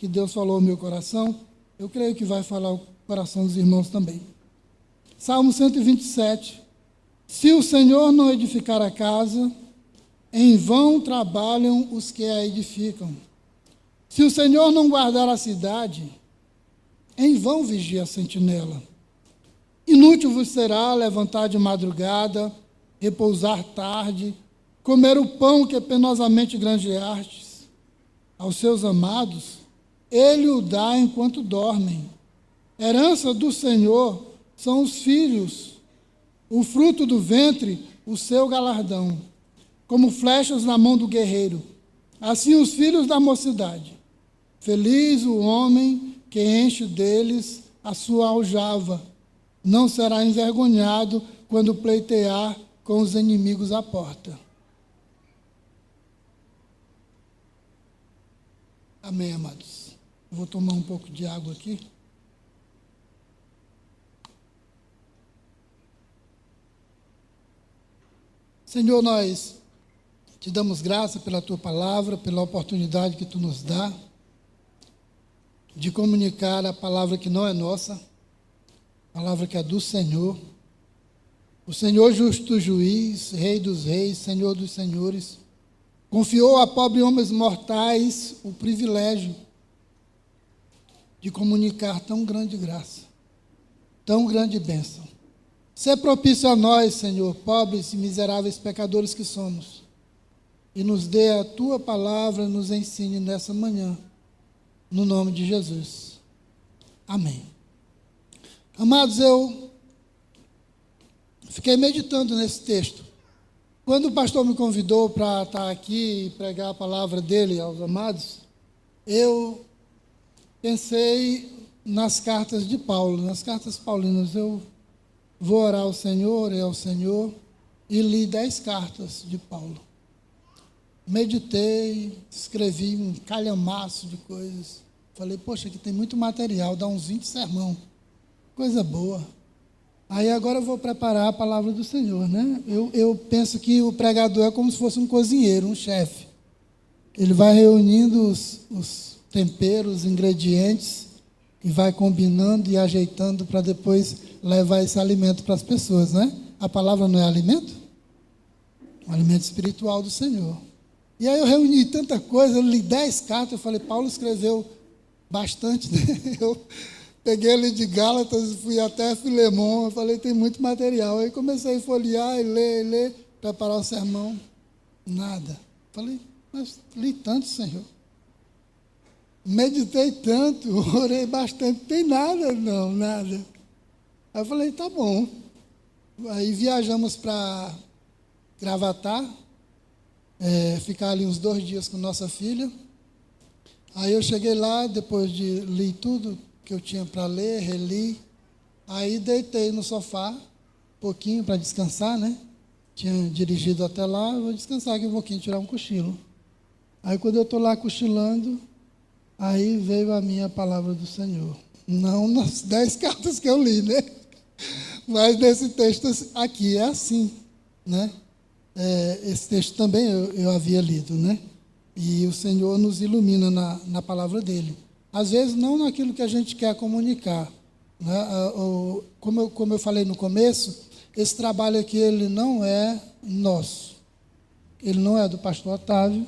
que Deus falou ao meu coração, eu creio que vai falar ao coração dos irmãos também. Salmo 127. Se o Senhor não edificar a casa, em vão trabalham os que a edificam. Se o Senhor não guardar a cidade, em vão vigia a sentinela. Inútil vos será levantar de madrugada, repousar tarde, comer o pão que penosamente granjeastes. Aos seus amados, ele o dá enquanto dormem. Herança do Senhor são os filhos, o fruto do ventre, o seu galardão, como flechas na mão do guerreiro. Assim os filhos da mocidade. Feliz o homem que enche deles a sua aljava. Não será envergonhado quando pleitear com os inimigos à porta. Amém, amados. Eu vou tomar um pouco de água aqui. Senhor, nós te damos graça pela tua palavra, pela oportunidade que tu nos dá de comunicar a palavra que não é nossa, a palavra que é do Senhor. O Senhor justo juiz, Rei dos reis, Senhor dos senhores, confiou a pobres homens mortais o privilégio de comunicar tão grande graça, tão grande bênção. Sê propício a nós, Senhor, pobres e miseráveis pecadores que somos, e nos dê a tua palavra, nos ensine nessa manhã, no nome de Jesus. Amém. Amados, eu fiquei meditando nesse texto. Quando o pastor me convidou para estar aqui e pregar a palavra dele aos amados, eu pensei nas cartas de Paulo, nas cartas paulinas. Eu vou orar ao Senhor, orei ao Senhor e li 10 cartas de Paulo. Meditei, escrevi um calhamaço de coisas. Falei, poxa, aqui tem muito material, dá uns 20 sermão. Coisa boa. Aí agora eu vou preparar a palavra do Senhor, né? Eu penso que o pregador é como se fosse um cozinheiro, um chefe. Ele vai reunindo os temperos, os ingredientes, e vai combinando e ajeitando para depois levar esse alimento para as pessoas, né? A palavra não é alimento? Um alimento espiritual do Senhor. E aí eu reuni tanta coisa, eu li 10 cartas, eu falei, Paulo escreveu bastante, né? Eu peguei ali de Gálatas, fui até Filemon, eu falei, tem muito material. Aí comecei a folhear e ler, preparar o sermão. Nada. Falei, mas li tanto, Senhor. Meditei tanto, orei bastante, tem nada, não, nada. Aí eu falei, tá bom. Aí viajamos para Gravatá, ficar ali uns 2 dias com nossa filha. Aí eu cheguei lá, depois de ler tudo que eu tinha para ler, reli. Aí deitei no sofá, um pouquinho para descansar, né? Tinha dirigido até lá, vou descansar aqui um pouquinho, tirar um cochilo. Aí quando eu estou lá cochilando, aí veio a minha palavra do Senhor. Não nas 10 cartas que eu li, né? Mas nesse texto aqui é assim, né? Esse texto também eu havia lido, né? E o Senhor nos ilumina na palavra dele. Às vezes não naquilo que a gente quer comunicar, né? Como eu falei no começo, esse trabalho aqui ele não é nosso. Ele não é do pastor Otávio,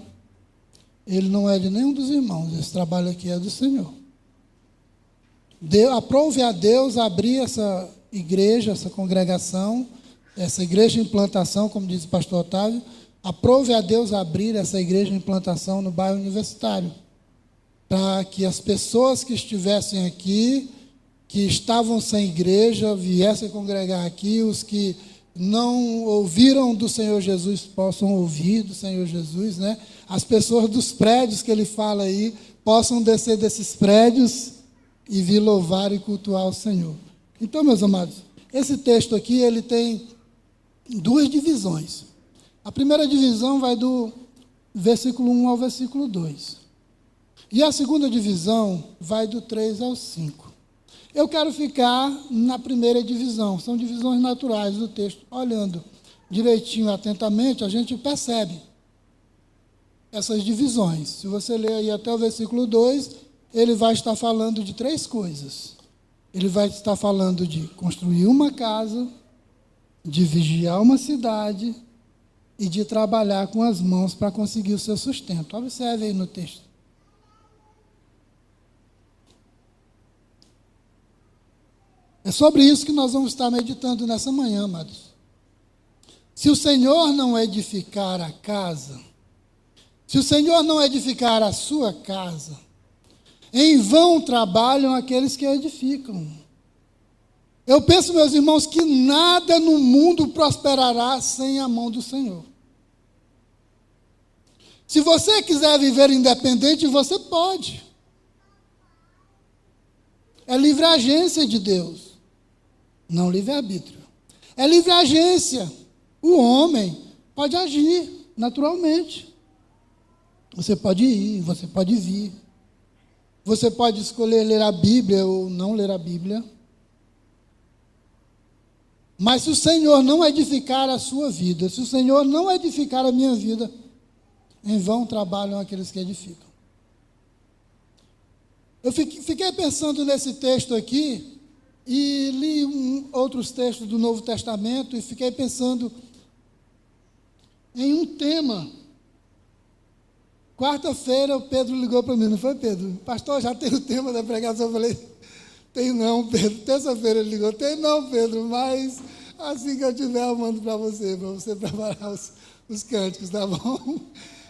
ele não é de nenhum dos irmãos. Esse trabalho aqui é do Senhor. Aprove a Deus abrir essa igreja, essa congregação, essa igreja em plantação, como diz o pastor Otávio, aprove a Deus abrir essa igreja em plantação no bairro Universitário, para que as pessoas que estivessem aqui, que estavam sem igreja, viessem congregar aqui, os que não ouviram do Senhor Jesus possam ouvir do Senhor Jesus, né? As pessoas dos prédios que ele fala aí possam descer desses prédios e vir louvar e cultuar o Senhor. Então, meus amados, esse texto aqui ele tem 2 divisões. A primeira divisão vai do versículo 1 ao versículo 2. E a segunda divisão vai do 3 ao 5. Eu quero ficar na primeira divisão. São divisões naturais do texto. Olhando direitinho, atentamente, a gente percebe essas divisões. Se você ler aí até o versículo 2, ele vai estar falando de 3 coisas. Ele vai estar falando de construir uma casa, de vigiar uma cidade e de trabalhar com as mãos para conseguir o seu sustento. Observe aí no texto. É sobre isso que nós vamos estar meditando nessa manhã, amados. Se o Senhor não edificar a casa, se o Senhor não edificar a sua casa, em vão trabalham aqueles que edificam. Eu penso, meus irmãos, que nada no mundo prosperará sem a mão do Senhor. Se você quiser viver independente, você pode. É livre agência de Deus, não livre-arbítrio. É livre agência. O homem pode agir naturalmente. Você pode ir, você pode vir. Você pode escolher ler a Bíblia ou não ler a Bíblia. Mas se o Senhor não edificar a sua vida, se o Senhor não edificar a minha vida, em vão trabalham aqueles que edificam. Eu fiquei pensando nesse texto aqui e li outros textos do Novo Testamento e fiquei pensando em um tema. Quarta-feira o Pedro ligou para mim, não foi, Pedro? Pastor, já tem o tema da pregação. Eu falei, tem não, Pedro. Terça-feira ele ligou, tem não, Pedro, mas assim que eu tiver eu mando para você preparar os cânticos, tá bom?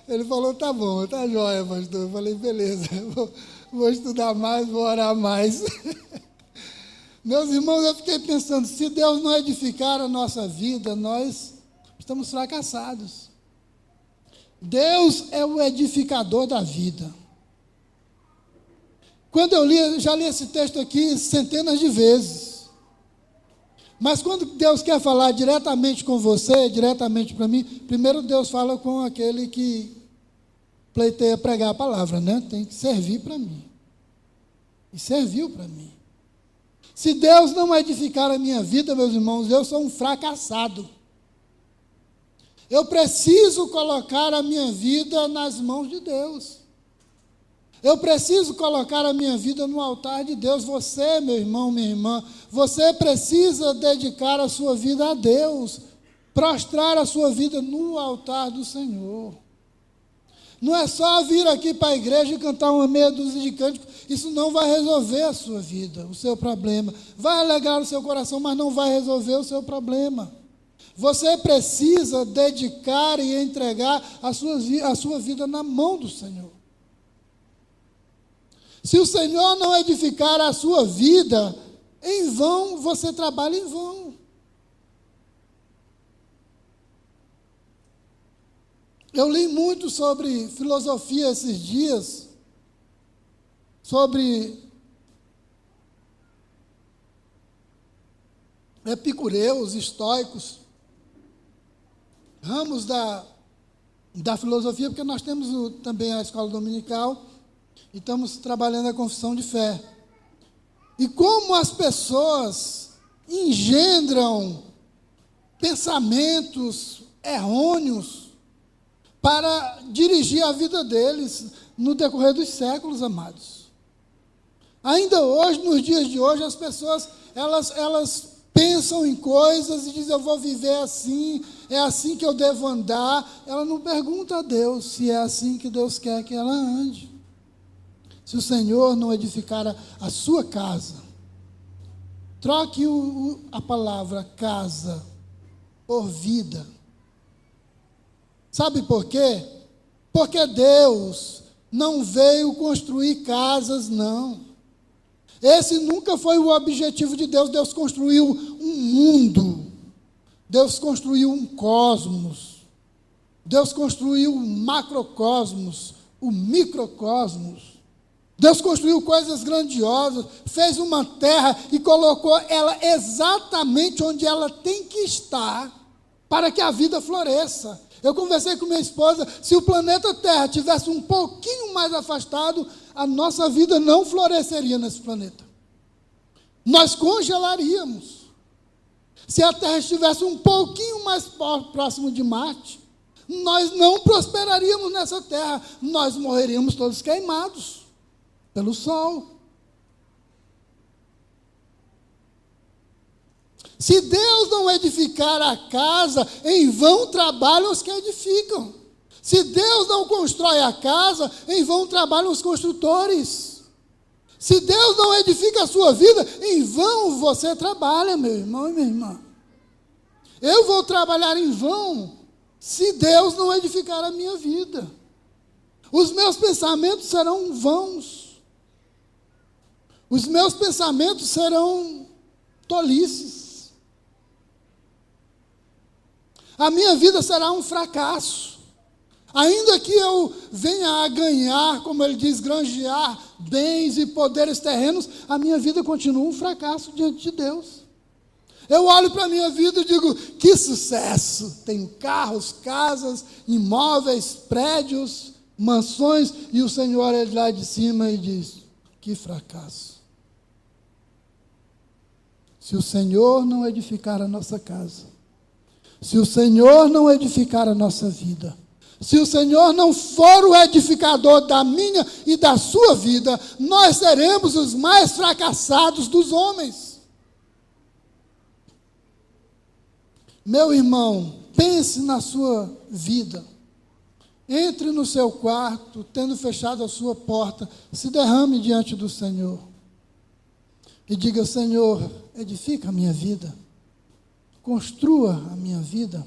Ele falou, tá bom, tá jóia, pastor. Eu falei, beleza, vou estudar mais, vou orar mais. Meus irmãos, eu fiquei pensando, se Deus não edificar a nossa vida, nós estamos fracassados. Deus é o edificador da vida. Quando eu li, já li esse texto aqui centenas de vezes. Mas quando Deus quer falar diretamente com você, diretamente para mim, primeiro Deus fala com aquele que pleiteia pregar a palavra, né? Tem que servir para mim. E serviu para mim. Se Deus não edificar a minha vida, meus irmãos, eu sou um fracassado. Eu preciso colocar a minha vida nas mãos de Deus. Eu preciso colocar a minha vida no altar de Deus. Você, meu irmão, minha irmã, você precisa dedicar a sua vida a Deus, prostrar a sua vida no altar do Senhor. Não é só vir aqui para a igreja e cantar uma meia dúzia de cânticos. Isso não vai resolver a sua vida, o seu problema. Vai alegrar o seu coração, mas não vai resolver o seu problema. Você precisa dedicar e entregar a sua vida na mão do Senhor. Se o Senhor não edificar a sua vida, em vão você trabalha em vão. Eu li muito sobre filosofia esses dias, sobre epicureus, estoicos, ramos da filosofia, porque nós temos também a escola dominical e estamos trabalhando a confissão de fé. E como as pessoas engendram pensamentos errôneos para dirigir a vida deles no decorrer dos séculos, amados. Ainda hoje, nos dias de hoje, as pessoas, elas pensam em coisas e dizem, eu vou viver assim, é assim que eu devo andar. Ela não pergunta a Deus se é assim que Deus quer que ela ande. Se o Senhor não edificar a sua casa, troque a palavra casa por vida. Sabe por quê? Porque Deus não veio construir casas, não. Esse nunca foi o objetivo de Deus. Deus construiu um mundo. Deus construiu um cosmos. Deus construiu um macrocosmos, o microcosmos. Deus construiu coisas grandiosas, fez uma terra e colocou ela exatamente onde ela tem que estar para que a vida floresça. Eu conversei com minha esposa, se o planeta Terra tivesse um pouquinho mais afastado, a nossa vida não floresceria nesse planeta. Nós congelaríamos. Se a Terra estivesse um pouquinho mais próximo de Marte, nós não prosperaríamos nessa Terra, nós morreríamos todos queimados. Pelo sol. Se Deus não edificar a casa, em vão trabalham os que edificam. Se Deus não constrói a casa, em vão trabalham os construtores. Se Deus não edifica a sua vida, em vão você trabalha, meu irmão e minha irmã. Eu vou trabalhar em vão se Deus não edificar a minha vida. Os meus pensamentos serão vãos. Os meus pensamentos serão tolices. A minha vida será um fracasso. Ainda que eu venha a ganhar, como ele diz, granjear bens e poderes terrenos, a minha vida continua um fracasso diante de Deus. Eu olho para a minha vida e digo, que sucesso! Tenho carros, casas, imóveis, prédios, mansões, e o Senhor olha lá de cima e diz, que fracasso! Se o Senhor não edificar a nossa casa, se o Senhor não edificar a nossa vida, se o Senhor não for o edificador da minha e da sua vida, nós seremos os mais fracassados dos homens. Meu irmão, pense na sua vida. Entre no seu quarto, tendo fechado a sua porta, se derrame diante do Senhor. E diga, Senhor, edifica a minha vida. Construa a minha vida.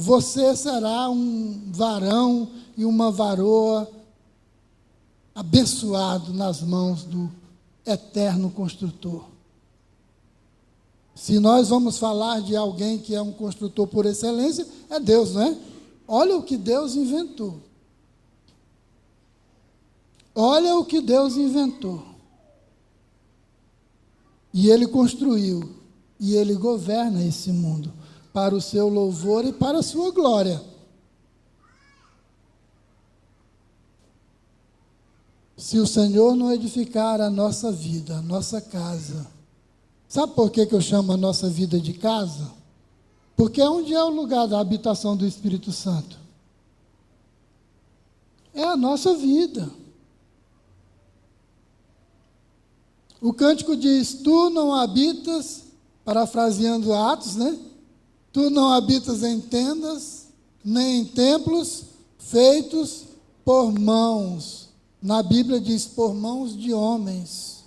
Você será um varão e uma varoa abençoado nas mãos do eterno construtor. Se nós vamos falar de alguém que é um construtor por excelência, é Deus, não é? Olha o que Deus inventou. Olha o que Deus inventou. E Ele construiu. E Ele governa esse mundo para o seu louvor e para a sua glória. Se o Senhor não edificar a nossa vida, a nossa casa, sabe por que eu chamo a nossa vida de casa? Porque onde é o lugar da habitação do Espírito Santo? É a nossa vida. O cântico diz, tu não habitas, parafraseando Atos, né? Tu não habitas em tendas, nem em templos feitos por mãos. Na Bíblia diz, por mãos de homens.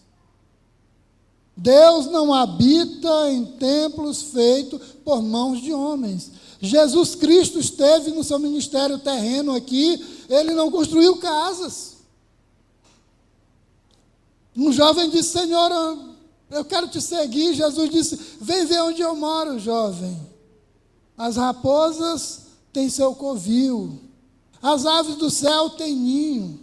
Deus não habita em templos feitos por mãos de homens. Jesus Cristo esteve no seu ministério terreno aqui, Ele não construiu casas. Um jovem disse, Senhor, eu quero te seguir. Jesus disse, vem ver onde eu moro, jovem. As raposas têm seu covil, as aves do céu têm ninho,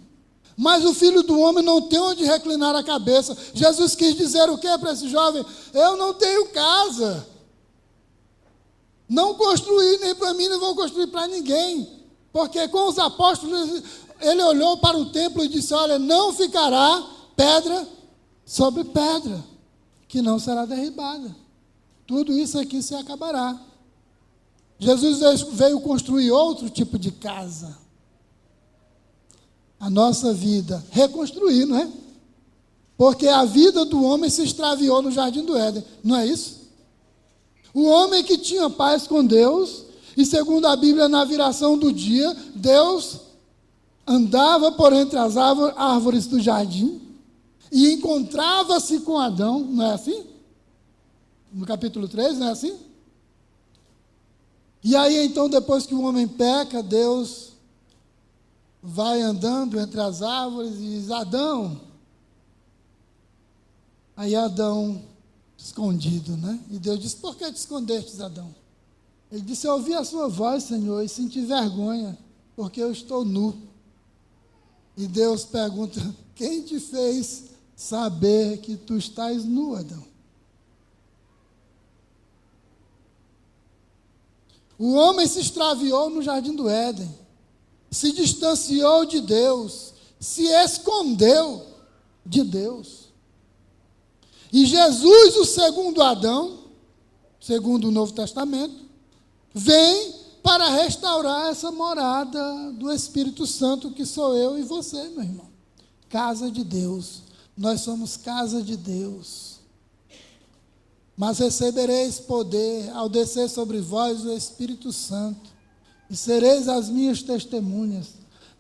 mas o Filho do Homem não tem onde reclinar a cabeça. Jesus quis dizer o que para esse jovem? Eu não tenho casa. Não construí nem para mim, não vou construir para ninguém. Porque com os apóstolos, ele olhou para o templo e disse, olha, não ficará pedra sobre pedra, que não será derribada. Tudo isso aqui se acabará. Jesus veio construir outro tipo de casa. A nossa vida, reconstruir, não é? Porque a vida do homem se extraviou no jardim do Éden, não é isso? O homem que tinha paz com Deus, e segundo a Bíblia, na viração do dia, Deus andava por entre as árvores do jardim, e encontrava-se com Adão, não é assim? No capítulo 3, não é assim? E aí, então, depois que o homem peca, Deus vai andando entre as árvores e diz, Adão. Aí Adão, escondido, né? E Deus disse, por que te escondestes, Adão? Ele disse, eu ouvi a sua voz, Senhor, e senti vergonha, porque eu estou nu. E Deus pergunta, quem te fez saber que tu estás nu, Adão? O homem se extraviou no jardim do Éden, se distanciou de Deus, se escondeu de Deus. E Jesus, o segundo Adão, segundo o Novo Testamento, vem para restaurar essa morada do Espírito Santo que sou eu e você, meu irmão. casa de Deus. Nós somos casa de Deus. Mas recebereis poder ao descer sobre vós o Espírito Santo, e sereis as minhas testemunhas,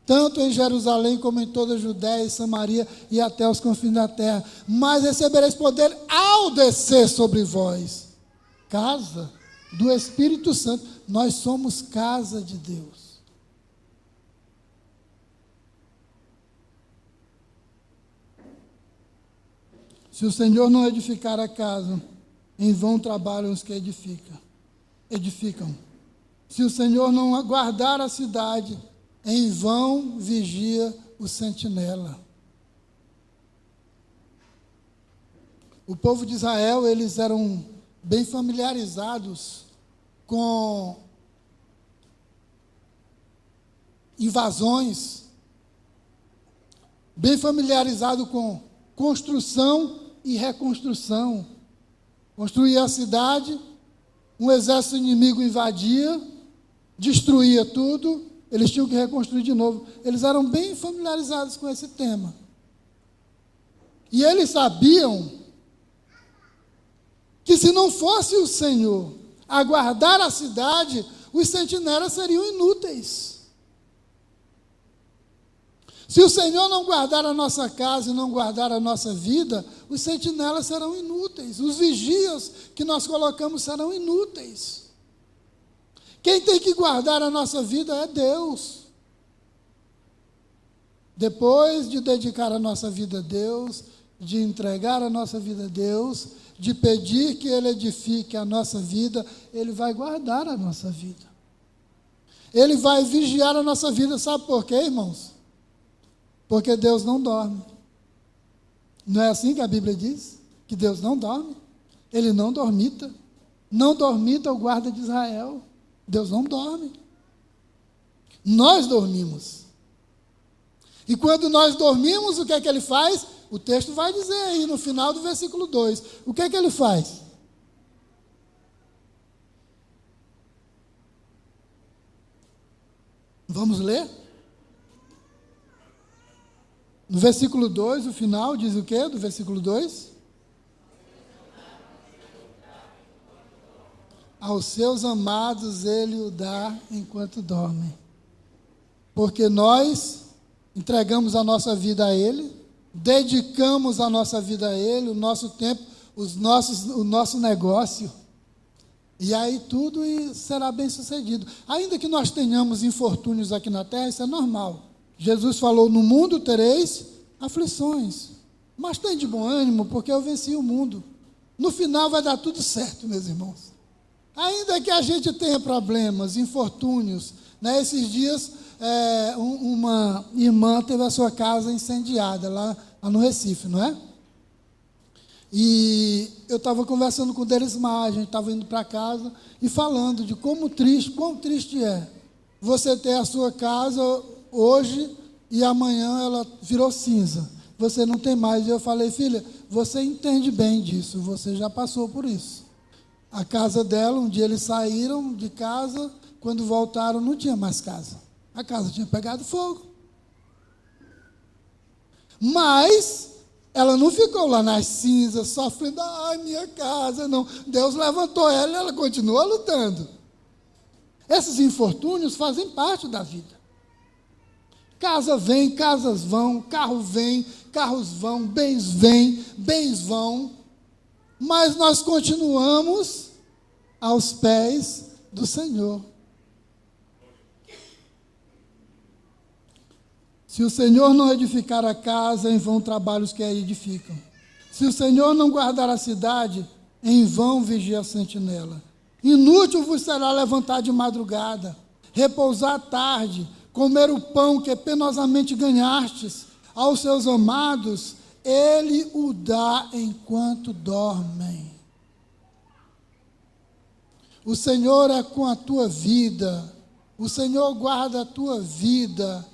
tanto em Jerusalém como em toda a Judéia e Samaria e até os confins da terra. Mas recebereis poder ao descer sobre vós. Casa do Espírito Santo. Nós somos casa de Deus. Se o Senhor não edificar a casa, em vão trabalham os que edificam. Se o Senhor não guardar a cidade, em vão vigia o sentinela. O povo de Israel, eles eram bem familiarizados com invasões, bem familiarizado com construção e reconstrução. Construía a cidade, um exército inimigo invadia, destruía tudo, eles tinham que reconstruir de novo. Eles eram bem familiarizados com esse tema. E eles sabiam que se não fosse o Senhor a guardar a cidade, os sentinelas seriam inúteis. Se o Senhor não guardar a nossa casa e não guardar a nossa vida, os sentinelas serão inúteis. Os vigias que nós colocamos serão inúteis. Quem tem que guardar a nossa vida é Deus. Depois de dedicar a nossa vida a Deus, de entregar a nossa vida a Deus, de pedir que Ele edifique a nossa vida, Ele vai guardar a nossa vida. Ele vai vigiar a nossa vida. Sabe por quê, irmãos? Porque Deus não dorme. Não é assim que a Bíblia diz? Que Deus não dorme. Ele não dormita. Não dormita o guarda de Israel. Deus não dorme. Nós dormimos. E quando nós dormimos, o que é que Ele faz? O texto vai dizer aí no final do versículo 2. O que é que Ele faz? Vamos ler? No versículo 2, o final, diz o quê do versículo 2? Aos seus amados Ele o dá enquanto dormem. Porque nós entregamos a nossa vida a Ele, dedicamos a nossa vida a Ele, o nosso tempo, o nosso negócio. E aí tudo será bem sucedido. Ainda que nós tenhamos infortúnios aqui na terra, isso é normal. Jesus falou, no mundo tereis aflições, mas tem de bom ânimo, porque eu venci o mundo. No final vai dar tudo certo, meus irmãos. Ainda que a gente tenha problemas, infortúnios, né? Esses dias, uma irmã teve a sua casa incendiada, lá no Recife, não é? E eu estava conversando com o Derismar, a gente estava indo para casa, e falando de quão triste é você ter a sua casa hoje e amanhã ela virou cinza. Você não tem mais. E eu falei, filha, você entende bem disso, você já passou por isso. A casa dela, um dia eles saíram de casa, quando voltaram não tinha mais casa. A casa tinha pegado fogo. Mas ela não ficou lá nas cinzas, sofrendo, minha casa, não. Deus levantou ela e ela continua lutando. Esses infortúnios fazem parte da vida. Casa vem, casas vão, carro vem, carros vão, bens vêm, bens vão, mas nós continuamos aos pés do Senhor. Se o Senhor não edificar a casa, em vão trabalham os que a edificam. Se o Senhor não guardar a cidade, em vão vigia a sentinela. Inútil vos será levantar de madrugada, repousar à tarde, comer o pão que penosamente ganhastes. Aos seus amados, Ele o dá enquanto dormem. O Senhor é com a tua vida, o Senhor guarda a tua vida,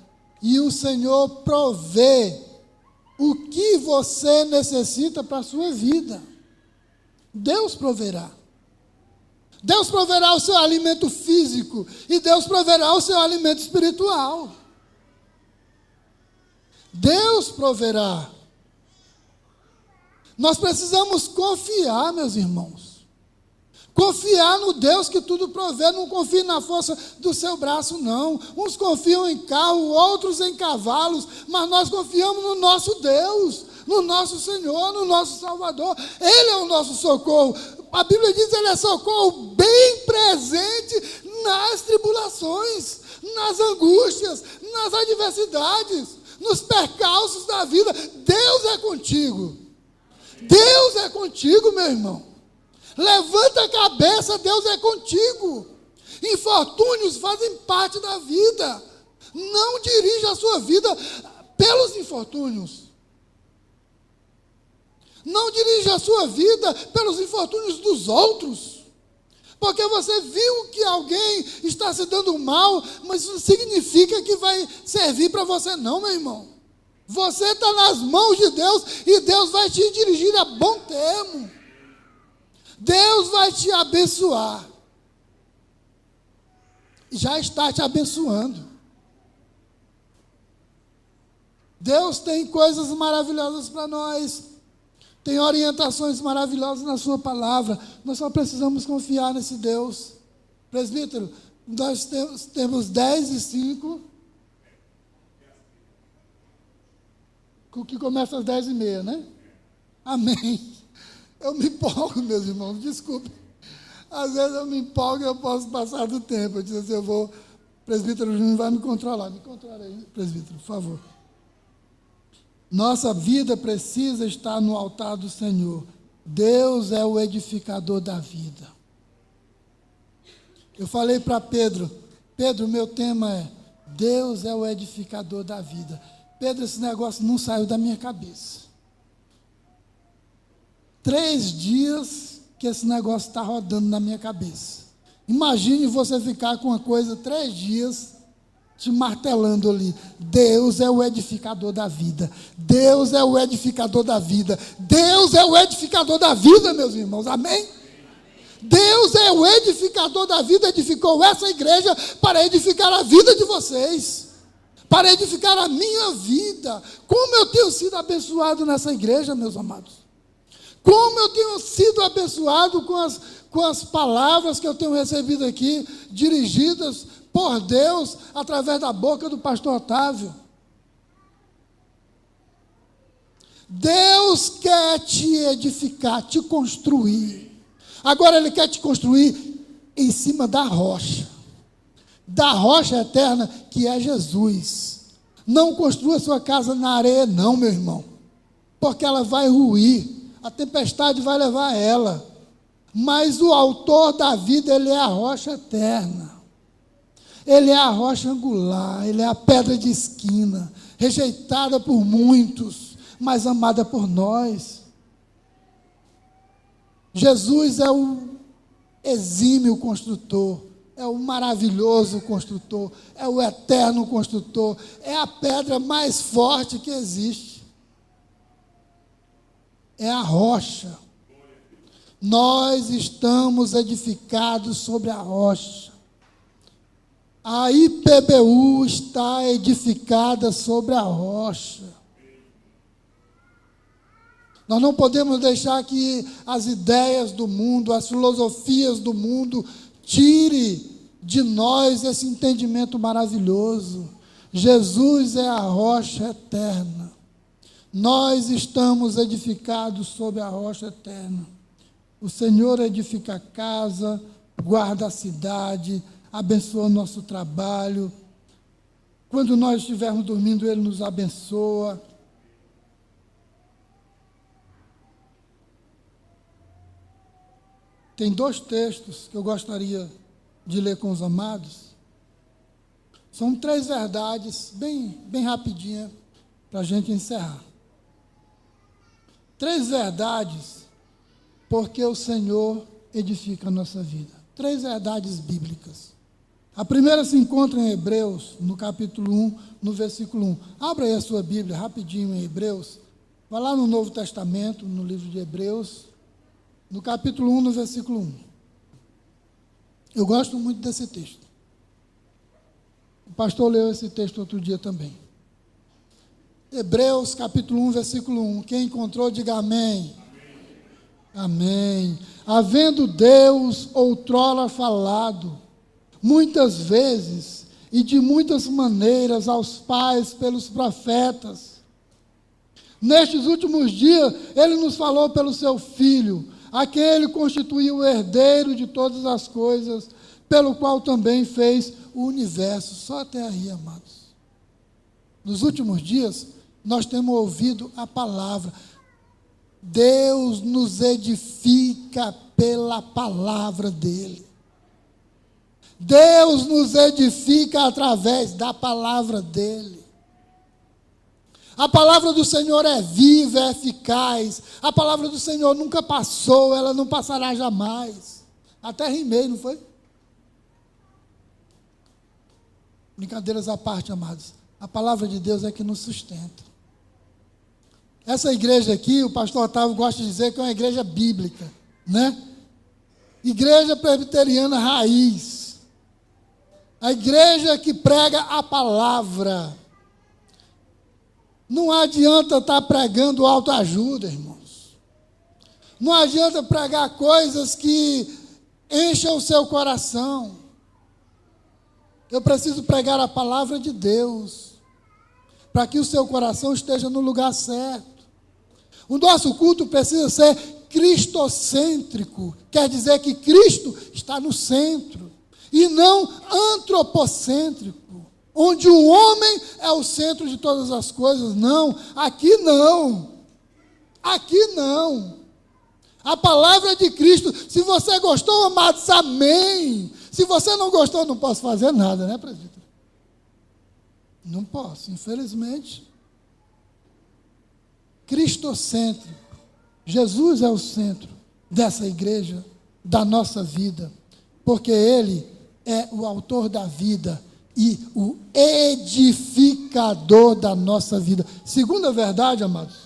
e o Senhor provê o que você necessita para a sua vida. Deus proverá. Deus proverá o seu alimento físico e Deus proverá o seu alimento espiritual. Deus proverá. Nós precisamos confiar, meus irmãos. Confiar no Deus que tudo provê. Não confie na força do seu braço, não. Uns confiam em carro, outros em cavalos, mas nós confiamos no nosso Deus, no nosso Senhor, no nosso Salvador. Ele é o nosso socorro. A Bíblia diz que Ele é socorro bem presente nas tribulações, nas angústias, nas adversidades, nos percalços da vida. Deus é contigo. Deus é contigo, meu irmão. Levanta a cabeça, Deus é contigo. Infortúnios fazem parte da vida. Não dirija a sua vida pelos infortúnios. Não dirija a sua vida pelos infortúnios dos outros. Porque você viu que alguém está se dando mal, mas isso não significa que vai servir para você não, meu irmão. Você está nas mãos de Deus e Deus vai te dirigir a bom termo. Deus vai te abençoar. Já está te abençoando. Deus tem coisas maravilhosas para nós. Tem orientações maravilhosas na sua palavra. Nós só precisamos confiar nesse Deus. Presbítero, nós temos 10 e 5. Que começa às 10h30, né? Amém. Eu me empolgo, meus irmãos, desculpe. Às vezes eu me empolgo e eu posso passar do tempo. Eu disse assim, presbítero Júnior vai me controlar. Me controla aí, presbítero, por favor. Nossa vida precisa estar no altar do Senhor. Deus é o edificador da vida. Eu falei para Pedro, meu tema é, Deus é o edificador da vida. Pedro, esse negócio não saiu da minha cabeça. 3 dias que esse negócio está rodando na minha cabeça. Imagine você ficar com uma coisa 3 dias te martelando ali. Deus é o edificador da vida. Deus é o edificador da vida. Deus é o edificador da vida, meus irmãos. Amém? Deus é o edificador da vida. Edificou essa igreja para edificar a vida de vocês. Para edificar a minha vida. Como eu tenho sido abençoado nessa igreja, meus amados. Como eu tenho sido abençoado com as palavras que eu tenho recebido aqui, dirigidas por Deus, através da boca do pastor Otávio. Deus quer te edificar, te construir. Agora Ele quer te construir em cima da rocha eterna, que é Jesus. Não construa sua casa na areia não, meu irmão, porque ela vai ruir, a tempestade vai levar ela, mas o autor da vida, Ele é a rocha eterna, Ele é a rocha angular, Ele é a pedra de esquina, rejeitada por muitos, mas amada por nós. Jesus é o exímio construtor, é o maravilhoso construtor, é o eterno construtor, é a pedra mais forte que existe. É a rocha. Nós estamos edificados sobre a rocha. A IPBU está edificada sobre a rocha. Nós não podemos deixar que as ideias do mundo, as filosofias do mundo, tire de nós esse entendimento maravilhoso. Jesus é a rocha eterna. Nós estamos edificados sobre a rocha eterna. O Senhor edifica a casa, guarda a cidade, abençoa o nosso trabalho. Quando nós estivermos dormindo, Ele nos abençoa. Tem 2 textos que eu gostaria de ler com os amados. São 3 verdades, bem rapidinha, para a gente encerrar. 3 verdades, porque o Senhor edifica a nossa vida. 3 verdades bíblicas. A primeira se encontra em Hebreus, no capítulo 1, no versículo 1. Abra aí a sua Bíblia rapidinho em Hebreus. Vá lá no Novo Testamento, no livro de Hebreus, no capítulo 1, no versículo 1. Eu gosto muito desse texto. O pastor leu esse texto outro dia também. Hebreus capítulo 1, versículo 1. Quem encontrou, diga amém. Amém. Havendo Deus outrora falado, muitas vezes e de muitas maneiras aos pais pelos profetas, nestes últimos dias Ele nos falou pelo seu Filho, a quem Ele constituiu o herdeiro de todas as coisas, pelo qual também fez o universo. Só até aí, amados. Nos últimos dias, nós temos ouvido a palavra. Deus nos edifica pela palavra dEle. Deus nos edifica através da palavra dEle. A palavra do Senhor é viva, é eficaz. A palavra do Senhor nunca passou, ela não passará jamais. Até rimei, não foi? Brincadeiras à parte, amados. A palavra de Deus é que nos sustenta. Essa igreja aqui, o pastor Otávio gosta de dizer que é uma igreja bíblica, né? Igreja presbiteriana raiz. A igreja que prega a palavra. Não adianta estar pregando autoajuda, irmãos. Não adianta pregar coisas que enchem o seu coração. Eu preciso pregar a palavra de Deus, para que o seu coração esteja no lugar certo. O nosso culto precisa ser cristocêntrico, quer dizer que Cristo está no centro, e não antropocêntrico, onde o homem é o centro de todas as coisas. Não, aqui não. Aqui não. A palavra de Cristo, se você gostou, amados, amém. Se você não gostou, não posso fazer nada, né, presbítero? Não posso, infelizmente. Cristocêntrico. Jesus é o centro dessa igreja, da nossa vida, porque Ele é o autor da vida e o edificador da nossa vida. Segunda verdade, amados,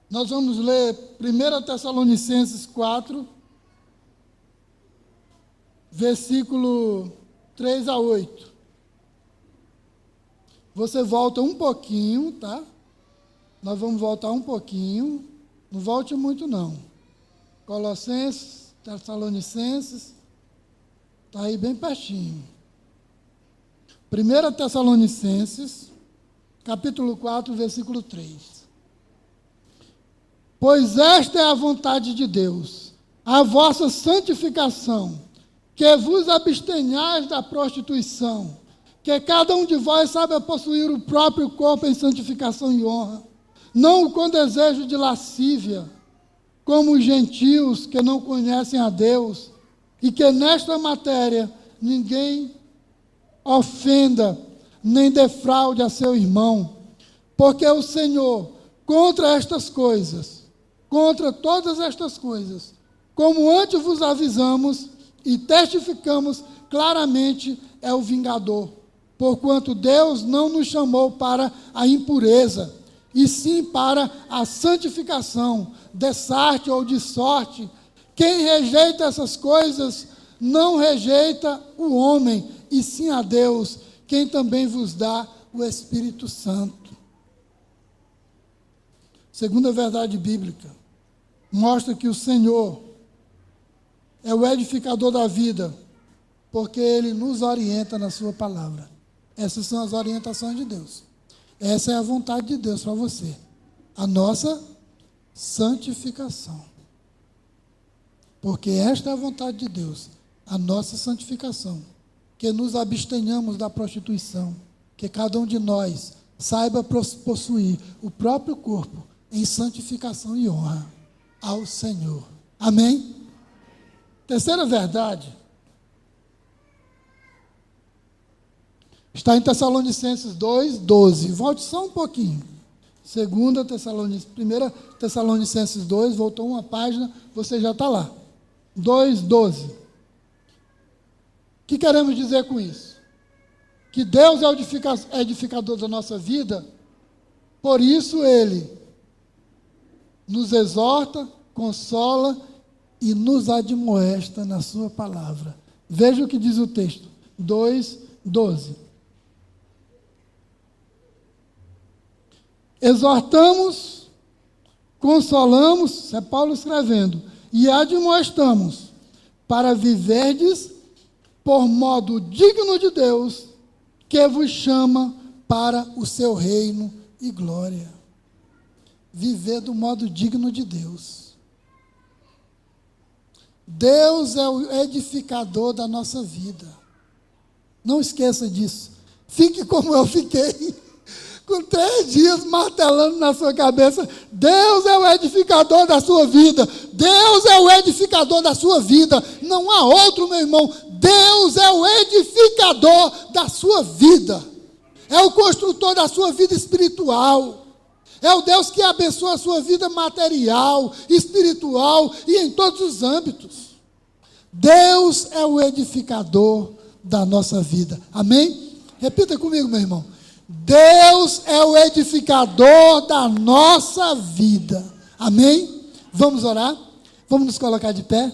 nós vamos ler 1 Tessalonicenses 4, versículo 3 a 8. Você volta um pouquinho, tá? Nós vamos voltar um pouquinho. Não volte muito, não. Colossenses, Tessalonicenses, está aí bem pertinho. 1 Tessalonicenses, capítulo 4, versículo 3. Pois esta é a vontade de Deus, a vossa santificação, que vos abstenhais da prostituição, que cada um de vós saiba possuir o próprio corpo em santificação e honra, não com desejo de lascívia, como os gentios que não conhecem a Deus, e que nesta matéria ninguém ofenda, nem defraude a seu irmão, porque o Senhor, contra todas estas coisas, como antes vos avisamos e testificamos claramente, é o vingador, porquanto Deus não nos chamou para a impureza, e sim para a santificação, dessarte ou de sorte. Quem rejeita essas coisas, não rejeita o homem, e sim a Deus, quem também vos dá o Espírito Santo. Segunda verdade bíblica, mostra que o Senhor é o edificador da vida, porque Ele nos orienta na sua palavra. Essas são as orientações de Deus. Essa é a vontade de Deus para você. A nossa santificação. Porque esta é a vontade de Deus, a nossa santificação. Que nos abstenhamos da prostituição. Que cada um de nós saiba possuir o próprio corpo em santificação e honra ao Senhor. Amém? Terceira verdade está em Tessalonicenses 2, 12. Volte só um pouquinho. 1 Tessalonicenses 2, voltou uma página, você já está lá. 2, 12. O que queremos dizer com isso? Que Deus é o edificador da nossa vida, por isso Ele nos exorta, consola e nos admoesta na sua palavra. Veja o que diz o texto. 2, 12. exortamos, consolamos, isso é Paulo escrevendo, e admoestamos, para viverdes por modo digno de Deus, que vos chama para o seu reino e glória. Viver do modo digno de Deus. Deus é o edificador da nossa vida. Não esqueça disso. Fique como eu fiquei, com 3 dias martelando na sua cabeça. Deus é o edificador da sua vida. Deus é o edificador da sua vida. Não há outro, meu irmão. Deus é o edificador da sua vida. É o construtor da sua vida espiritual. É o Deus que abençoa a sua vida material, espiritual e em todos os âmbitos. Deus é o edificador da nossa vida. Amém? Repita comigo, meu irmão. Deus é o edificador da nossa vida. Amém? Vamos orar? Vamos nos colocar de pé?